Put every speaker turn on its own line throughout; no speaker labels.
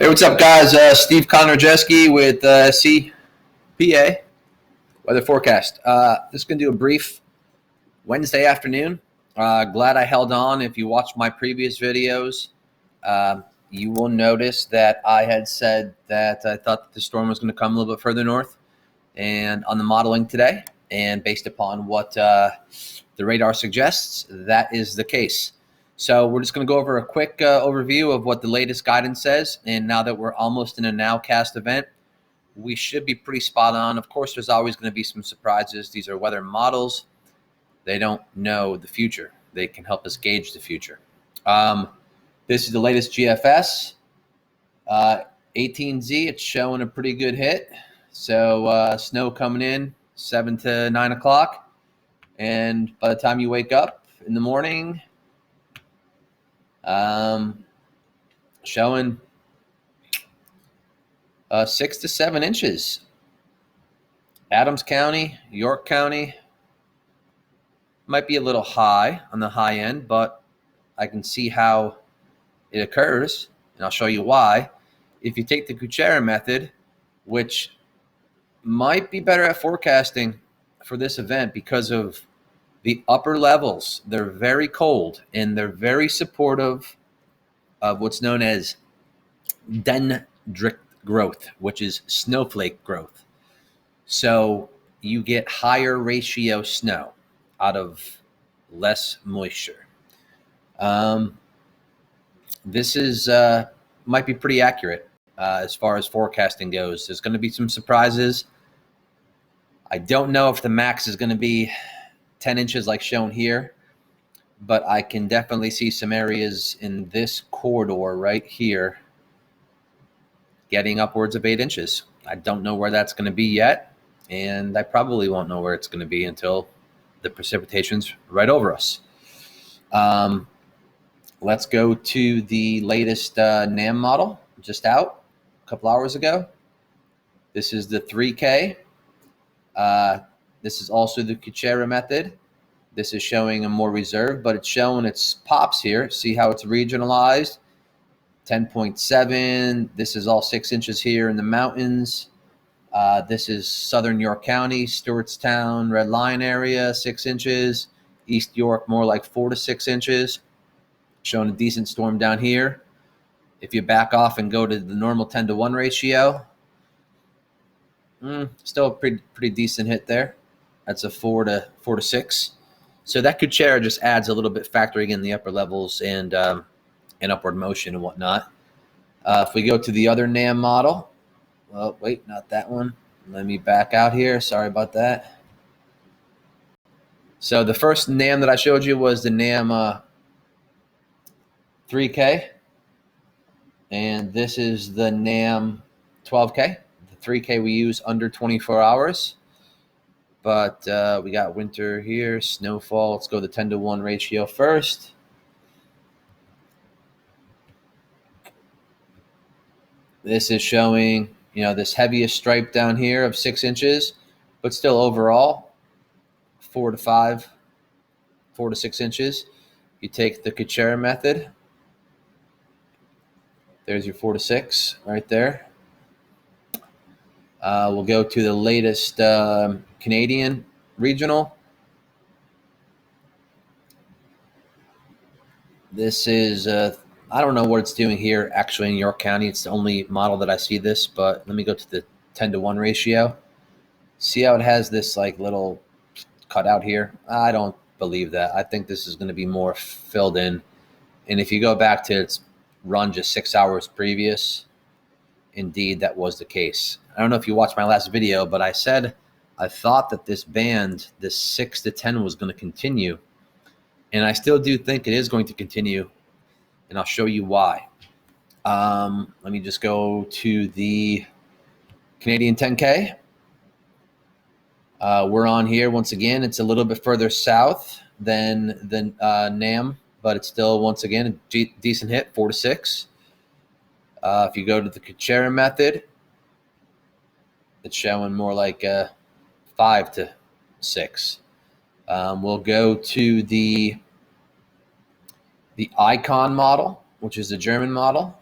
Hey, what's up, guys? Steve Kondrajeski with CPA Weather Forecast. Just going to do a brief Wednesday afternoon. Glad I held on. If you watched my previous videos, you will notice that I had said that I thought that the storm was going to come a little bit further north and on the modeling today. And based upon what the radar suggests, that is the case. So we're just going to go over a quick overview of what the latest guidance says. And now that we're almost in a nowcast event, we should be pretty spot on. Of course, there's always going to be some surprises. These are weather models. They don't know the future. They can help us gauge the future. This is the latest GFS. 18Z, it's showing a pretty good hit. So snow coming in 7 to 9 o'clock. And by the time you wake up in the morning, showing 6 to 7 inches. Adams County, York County might be a little high on the high end, but I can see how it occurs, and I'll show you why. If you take the Kuchera method, which might be better at forecasting for this event because of the upper levels, they're very cold and they're very supportive of what's known as dendritic growth, which is snowflake growth. So you get higher ratio snow out of less moisture. This is might be pretty accurate as far as forecasting goes. There's going to be some surprises. I don't know if the max is going to be 10 inches like shown here, but I can definitely see some areas in this corridor right here getting upwards of 8 inches. I don't know where that's going to be yet, and I probably won't know where it's going to be until the precipitation's right over us. Let's go to the latest NAM model, just out a couple hours ago. This is the 3K. This is also the Kuchera method. This is showing a more reserved, but it's showing its pops here. See how it's regionalized? 10.7. This is all 6 inches here in the mountains. This is southern York County, Stewartstown, Red Lion area, 6 inches. East York, more like 4 to 6 inches. Showing a decent storm down here. If you back off and go to the normal 10 to 1 ratio, still a pretty decent hit there. That's a 4 to 6. So that Kuchera just adds a little bit, factoring in the upper levels and upward motion and whatnot. If we go to the other NAM model, well, wait, not that one. Let me back out here. Sorry about that. So the first NAM that I showed you was the NAM 3K, and this is the NAM 12K. The 3K we use under 24 hours, but we got winter here, snowfall. Let's go the 10 to 1 ratio first. This is showing, this heaviest stripe down here of 6 inches, but still overall 4 to 6 inches. You take the Kuchera method. There's your 4 to 6 right there. We'll go to the latest Canadian regional. This is, I don't know what it's doing here actually in York County. It's the only model that I see this, but let me go to the 10 to 1 ratio. See how it has this like little cutout here? I don't believe that. I think this is going to be more filled in. And if you go back to its run just 6 hours previous, indeed that was the case. I don't know if you watched my last video, but I said I thought that this band, this 6 to 10, was going to continue, and I still do think it is going to continue, and I'll show you why. Let me just go to the Canadian 10K. We're on here once again. It's a little bit further south than NAM, but it's still, once again, a decent hit, 4 to 6. If you go to the Kuchera method, it's showing more like 5 to 6. We'll go to the Icon model, which is the German model.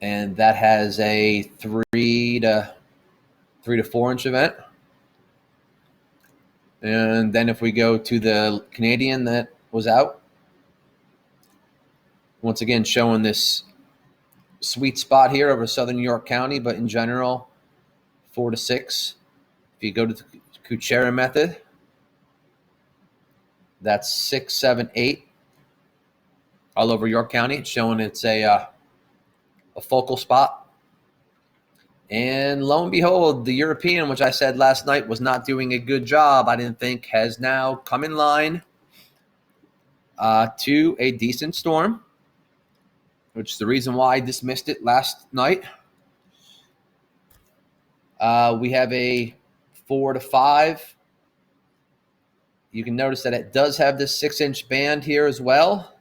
and that has a 3 to 4 inch event. And then if we go to the Canadian that was out, once again showing this sweet spot here over southern New York County, but in general, 4 to 6. If you go to the Kuchera method, that's 6, 7, 8 all over York County, showing it's a focal spot. And lo and behold, the European, which I said last night was not doing a good job, I didn't think, has now come in line to a decent storm, which is the reason why I dismissed it last night. We have a 4 to 5. You can notice that it does have this 6-inch band here as well.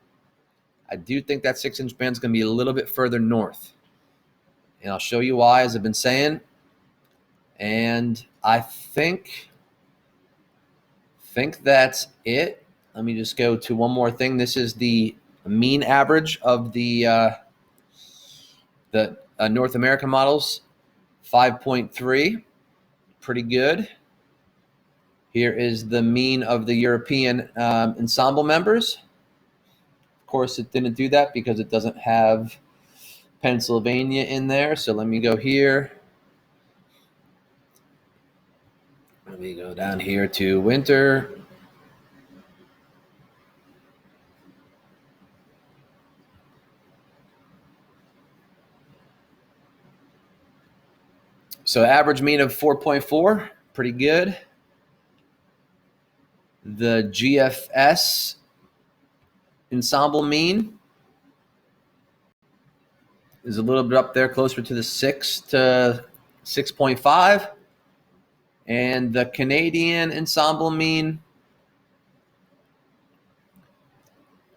I do think that 6-inch band is going to be a little bit further north. And I'll show you why, as I've been saying. And I think that's it. Let me just go to one more thing. This is the mean average of the North American models, 5.3. Pretty good. Here is the mean of the European ensemble members. Of course, it didn't do that because it doesn't have Pennsylvania in there. So let me go here. Let me go down here to winter. So average mean of 4.4, pretty good. The GFS ensemble mean is a little bit up there, closer to the 6 to 6.5. And the Canadian ensemble mean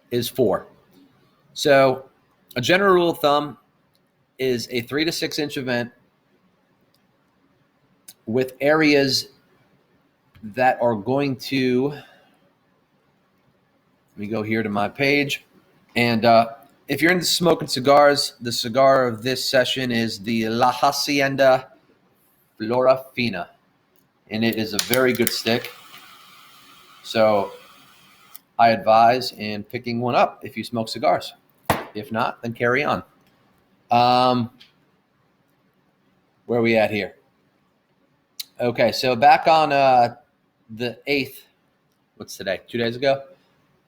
is 4. So a general rule of thumb is a 3 to 6 inch event with areas that are going to, let me go here to my page. And if you're into smoking cigars, the cigar of this session is the La Hacienda Flora Fina. And it is a very good stick. So I advise in picking one up if you smoke cigars. If not, then carry on. Where are we at here? Okay, so back on the 8th, what's today? 2 days ago,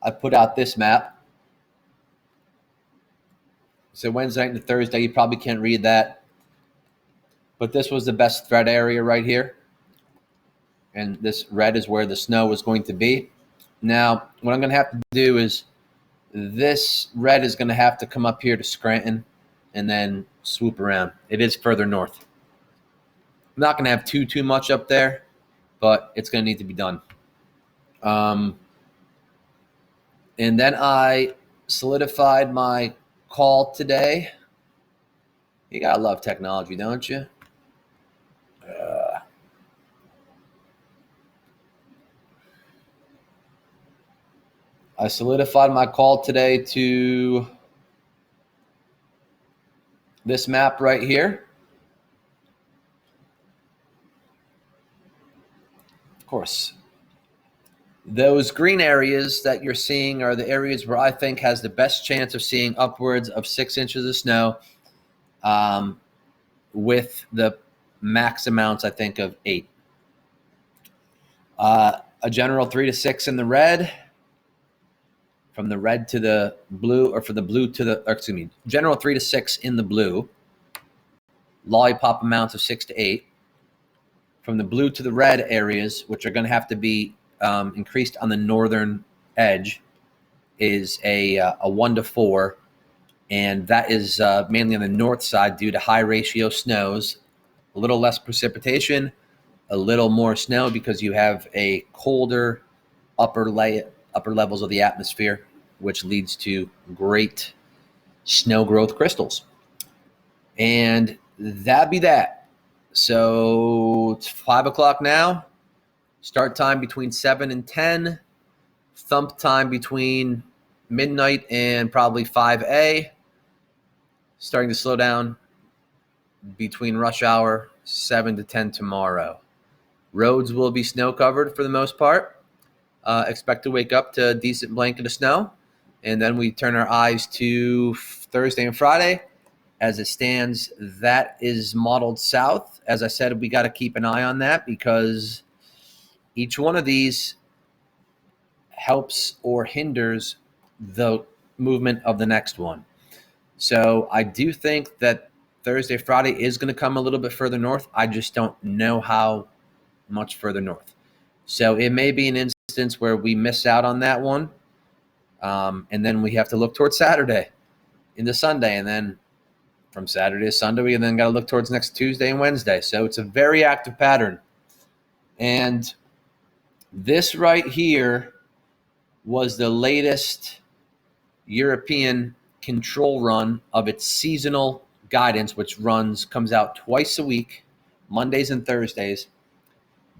I put out this map. So Wednesday night and Thursday, you probably can't read that. But this was the best thread area right here. And this red is where the snow is going to be. Now, what I'm going to have to do is this red is going to have to come up here to Scranton and then swoop around. It is further north. I'm not going to have too much up there, but it's going to need to be done. And then I solidified my call today. You got to love technology, don't you? I solidified my call today to this map right here. Of course, those green areas that you're seeing are the areas where I think has the best chance of seeing upwards of 6 inches of snow, with the max amounts, I think, of 8. A general 3 to 6 in the red. From the red to the blue, or from the blue to the, general 3 to 6 in the blue. Lollipop amounts of 6 to 8. From the blue to the red areas, which are going to have to be increased on the northern edge, is a 1 to 4. And that is mainly on the north side due to high ratio snows, a little less precipitation, a little more snow because you have a colder upper levels of the atmosphere, which leads to great snow growth crystals. And that'd be that. So it's 5 o'clock now. Start time between 7 and 10. Thump time between midnight and probably 5 a. Starting to slow down between rush hour 7 to 10 tomorrow. Roads will be snow covered for the most part. Expect to wake up to a decent blanket of snow. And then we turn our eyes to Thursday and Friday. As it stands, that is modeled south. As I said, we got to keep an eye on that because each one of these helps or hinders the movement of the next one. So I do think that Thursday, Friday is going to come a little bit further north. I just don't know how much further north. So it may be an instance where we miss out on that one. And then we have to look towards Saturday into Sunday. And then from Saturday to Sunday, we then got to look towards next Tuesday and Wednesday. So it's a very active pattern. And this right here was the latest European control run of its seasonal guidance, which comes out twice a week, Mondays and Thursdays.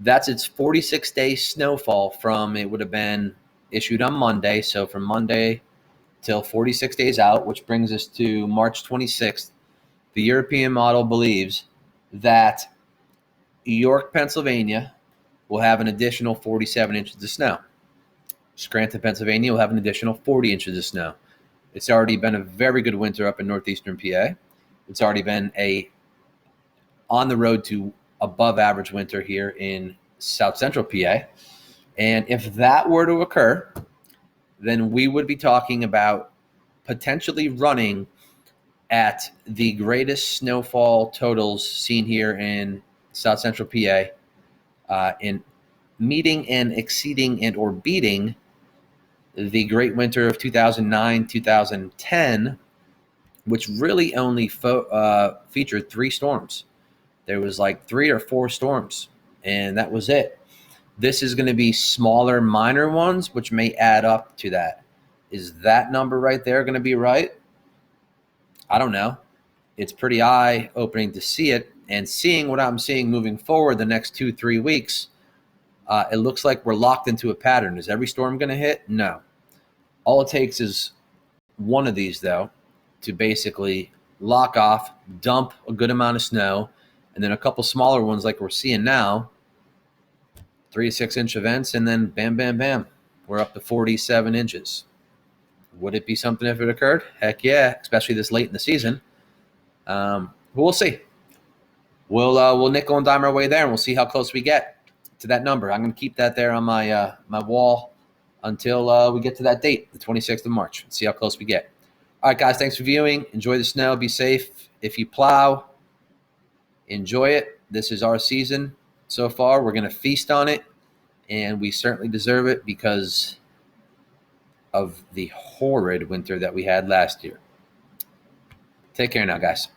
That's its 46-day snowfall from, it would have been issued on Monday. So from Monday till 46 days out, which brings us to March 26th, the European model believes that York, Pennsylvania will have an additional 47 inches of snow. Scranton, Pennsylvania will have an additional 40 inches of snow. It's already been a very good winter up in northeastern PA. It's already been on the road to above average winter here in south central PA. And if that were to occur, then we would be talking about potentially running at the greatest snowfall totals seen here in south central PA, in meeting and exceeding and or beating the great winter of 2009, 2010, which really only featured 3 storms. There was like 3 or 4 storms, and that was it. This is going to be smaller, minor ones, which may add up to that. Is that number right there going to be right? I don't know. It's pretty eye-opening to see it, and seeing what I'm seeing moving forward the next 2-3 weeks, it looks like we're locked into a pattern. Is every storm going to hit? No. All it takes is one of these, though, to basically lock off, dump a good amount of snow, and then a couple smaller ones like we're seeing now, 3 to 6 inch events, and then bam, bam, bam, we're up to 47 inches. Would it be something if it occurred? Heck yeah, especially this late in the season. But we'll see. We'll nickel and dime our way there, and we'll see how close we get to that number. I'm going to keep that there on my wall until we get to that date, the 26th of March. See how close we get. All right, guys, thanks for viewing. Enjoy the snow. Be safe. If you plow, enjoy it. This is our season so far. We're going to feast on it, and we certainly deserve it because of the horrid winter that we had last year. Take care now, guys.